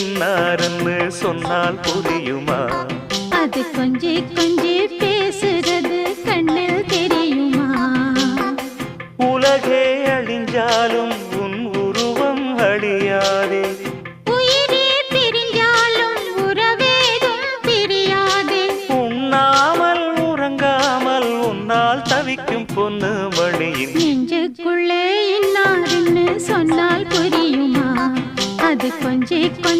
இன்னாருன்னு சொன்னால் புரியுமா? அது கொஞ்சி கொஞ்சி பேசுறது கண்ணில் தெரியுமா? உலகே அழிஞ்சாலும் உன் உருவம் அழியாதே, உயிரே பிரிஞ்சாலும் உறவேதும் பிரியாதே. உண்ணாமல் உறங்காமல் உன்னால் தவிக்கும் பொண்ணு மணியின் நெஞ்சுக்குள்ளே இன்னாருன்னு சொன்னால் புரியுமா? அது கொஞ்சி கொஞ்சி